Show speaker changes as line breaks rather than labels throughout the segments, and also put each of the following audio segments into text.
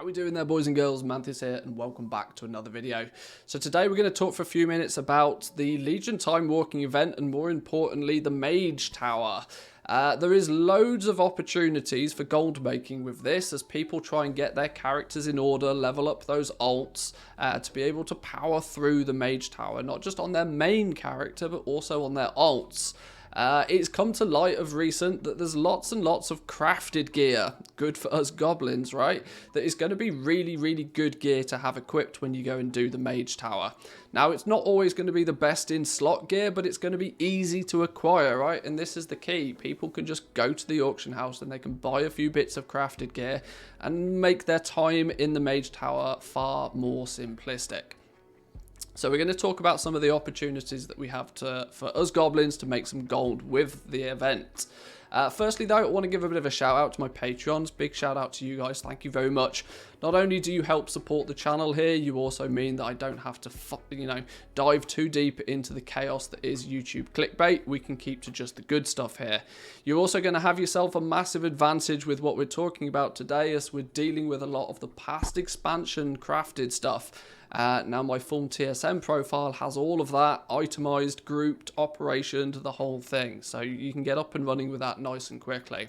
How we doing there, boys and girls? Manthieus here, and welcome back to another video. So today we're going to talk for a few minutes about the Legion Time Walking event, and more importantly, the Mage Tower. There is loads of opportunities for gold making with this, as people try and get their characters in order, level up those alts, to be able to power through the Mage Tower, not just on their main character, but also on their alts. It's come to light of recent that there's lots and lots of crafted gear, good for us goblins, right? That is going to be really, really good gear to have equipped when you go and do the Mage Tower. Now, it's not always going to be the best in slot gear, but it's going to be easy to acquire, right? And this is the key. People can just go to the auction house and they can buy a few bits of crafted gear and make their time in the Mage Tower far more simplistic. So we're going to talk about some of the opportunities that we have for us goblins to make some gold with the event. Firstly, though, I want to give a bit of a shout out to my Patreons. Big shout out to you guys. Thank you very much. Not only do you help support the channel here, you also mean that I don't have to, dive too deep into the chaos that is YouTube clickbait. We can keep to just the good stuff here. You're also going to have yourself a massive advantage with what we're talking about today, as we're dealing with a lot of the past expansion crafted stuff. Now my full TSM profile has all of that itemized, grouped, operationed, the whole thing. So you can get up and running with that nice and quickly.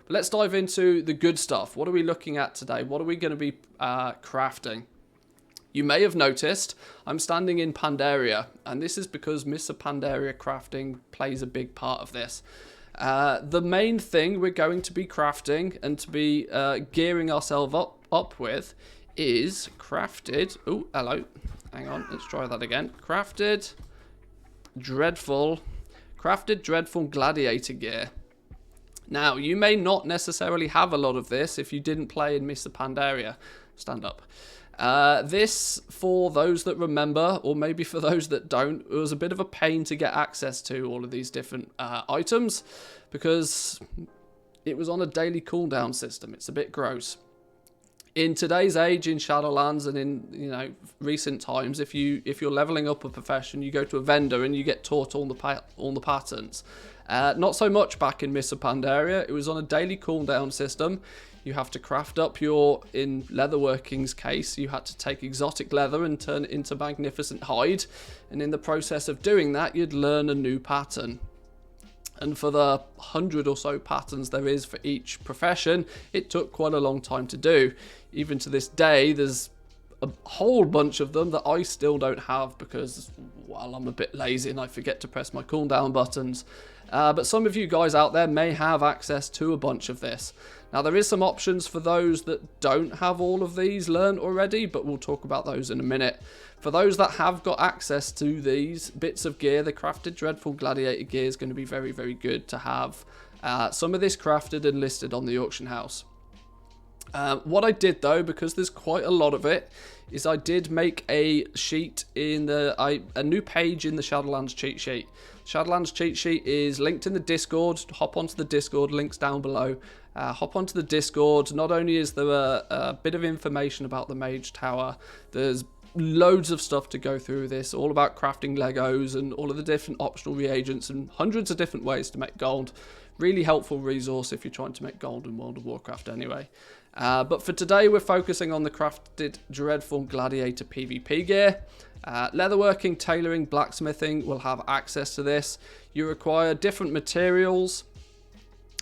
But let's dive into the good stuff. What are we looking at today? What are we going to be crafting? You may have noticed I'm standing in Pandaria, and this is because Mr. Pandaria crafting plays a big part of this. The main thing we're going to be crafting and to be gearing ourselves up with is crafted, oh, hello, hang on, let's try that again. Crafted dreadful gladiator gear. Now, you may not necessarily have a lot of this if you didn't play in Mr. Pandaria. Stand up. This, for those that remember, or maybe for those that don't, it was a bit of a pain to get access to all of these different items, because it was on a daily cooldown system. It's a bit gross. In today's age, in Shadowlands and in recent times, if you're leveling up a profession, you go to a vendor and you get taught all the patterns. Not so much back in Mr. Pandaria. It was on a daily cooldown system. You have to craft up in Leatherworking's case, you had to take exotic leather and turn it into magnificent hide, and in the process of doing that, you'd learn a new pattern. And for the 100 or so patterns there is for each profession, it took quite a long time to do. Even to this day, there's a whole bunch of them that I still don't have because, well, I'm a bit lazy and I forget to press my cooldown buttons. But some of you guys out there may have access to a bunch of this. Now, there is some options for those that don't have all of these learned already, but we'll talk about those in a minute. For those that have got access to these bits of gear, the crafted dreadful gladiator gear is going to be very, very good to have some of this crafted and listed on the auction house. What I did, though, because there's quite a lot of it, is I did make a sheet in a new page in the Shadowlands cheat sheet. Shadowlands cheat sheet is linked in the Discord. Hop onto the Discord, links down below. Hop onto the Discord. Not only is there a bit of information about the Mage Tower, there's loads of stuff to go through this, all about crafting Legos and all of the different optional reagents and hundreds of different ways to make gold. Really helpful resource if you're trying to make gold in World of Warcraft anyway. But for today, we're focusing on the crafted dreadful gladiator PvP gear. Leatherworking, tailoring, blacksmithing will have access to this. You require different materials.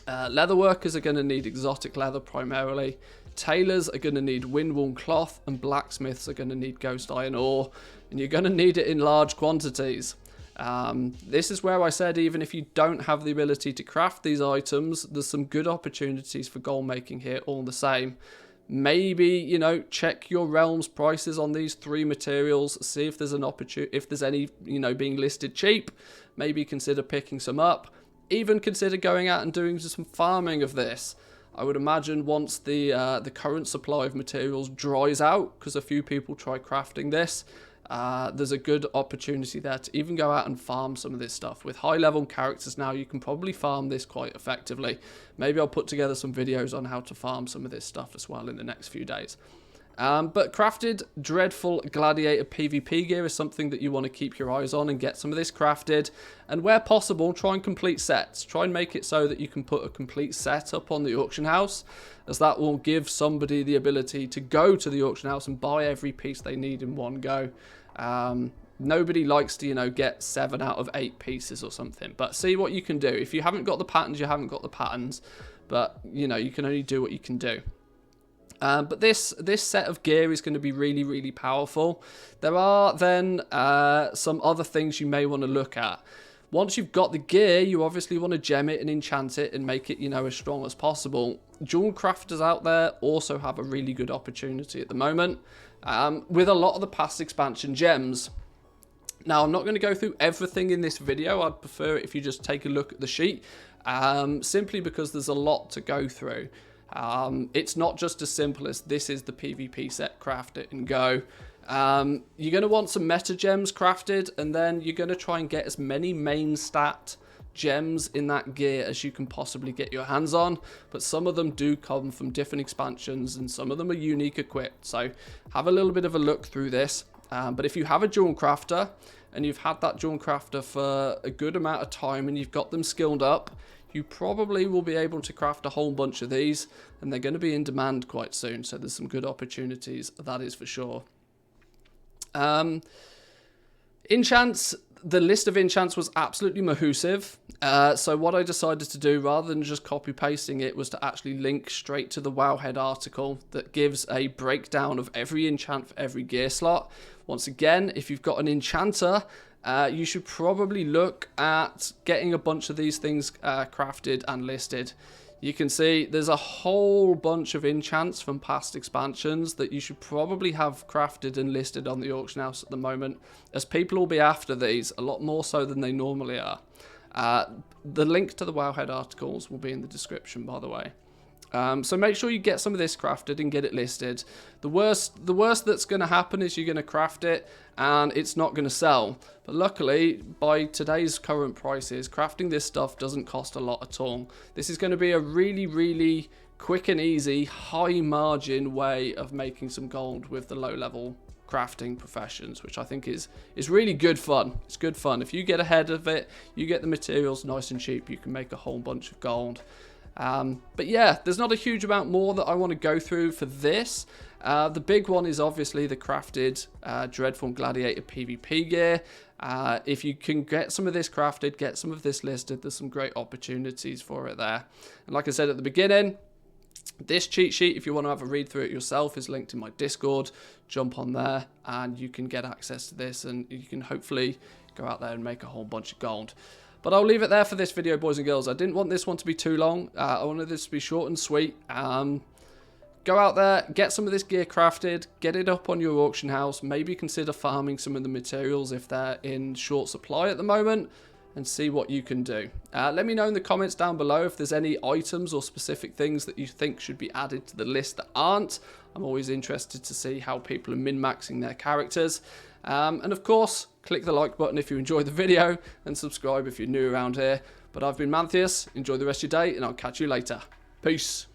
Leatherworkers are going to need exotic leather primarily. Tailors are going to need windworn cloth, and blacksmiths are going to need ghost iron ore, and you're going to need it in large quantities. This is where I said even if you don't have the ability to craft these items, there's some good opportunities for gold making here all the same. Maybe, check your realm's prices on these three materials, see if there's an opportunity, if there's any, being listed cheap. Maybe consider picking some up. Even consider going out and doing some farming of this. I would imagine once the current supply of materials dries out, because a few people try crafting this, there's a good opportunity there to even go out and farm some of this stuff. With high level characters now, you can probably farm this quite effectively. Maybe I'll put together some videos on how to farm some of this stuff as well in the next few days. But crafted Dreadful Gladiator PvP gear is something that you want to keep your eyes on and get some of this crafted. And where possible, try and complete sets. Try and make it so that you can put a complete set up on the auction house, as that will give somebody the ability to go to the auction house and buy every piece they need in one go. Nobody likes to, you know, get 7 out of 8 pieces or something. But see what you can do. If you haven't got the patterns, you haven't got the patterns. But, you know, you can only do what you can do. But this set of gear is going to be really, really powerful. There are then some other things you may want to look at. Once you've got the gear, you obviously want to gem it and enchant it and make it, you know, as strong as possible. Jewel crafters out there also have a really good opportunity at the moment with a lot of the past expansion gems. Now, I'm not going to go through everything in this video. I'd prefer it if you just take a look at the sheet, simply because there's a lot to go through. It's not just as simple as this is the PvP set, craft it and go. You're going to want some meta gems crafted, and then you're going to try and get as many main stat gems in that gear as you can possibly get your hands on, but some of them do come from different expansions and some of them are unique equipped, so have a little bit of a look through this. But if you have a jewel crafter and you've had that jewel crafter for a good amount of time and you've got them skilled up, you probably will be able to craft a whole bunch of these, and they're going to be in demand quite soon, so there's some good opportunities, that is for sure. Enchants, the list of enchants was absolutely mahoosive, so what I decided to do, rather than just copy pasting it, was to actually link straight to the Wowhead article that gives a breakdown of every enchant for every gear slot. Once again, if you've got an enchanter, you should probably look at getting a bunch of these things crafted and listed. You can see there's a whole bunch of enchants from past expansions that you should probably have crafted and listed on the auction house at the moment, as people will be after these a lot more so than they normally are. The link to the Wowhead articles will be in the description, by the way. So make sure you get some of this crafted and get it listed. The worst that's going to happen is you're going to craft it and it's not going to sell. But luckily, by today's current prices, crafting this stuff doesn't cost a lot at all. This is going to be a really, really quick and easy, high margin way of making some gold with the low level crafting professions, which I think is really good fun. It's good fun. If you get ahead of it, you get the materials nice and cheap, you can make a whole bunch of gold. But yeah, there's not a huge amount more that I want to go through for this. The big one is obviously the crafted Dreadful Gladiator PvP gear. If you can get some of this crafted, get some of this listed, there's some great opportunities for it there. And like I said at the beginning, this cheat sheet, if you want to have a read through it yourself, is linked in my Discord. Jump on there and you can get access to this, and you can hopefully go out there and make a whole bunch of gold. But I'll leave it there for this video, boys and girls. I didn't want this one to be too long. I wanted this to be short and sweet. Go out there, get some of this gear crafted, get it up on your auction house. Maybe consider farming some of the materials if they're in short supply at the moment, and see what you can do. Let me know in the comments down below if there's any items or specific things that you think should be added to the list that aren't. I'm always interested to see how people are min-maxing their characters. And of course, click the like button if you enjoyed the video, and subscribe if you're new around here. But I've been Manthieus. Enjoy the rest of your day, and I'll catch you later. Peace.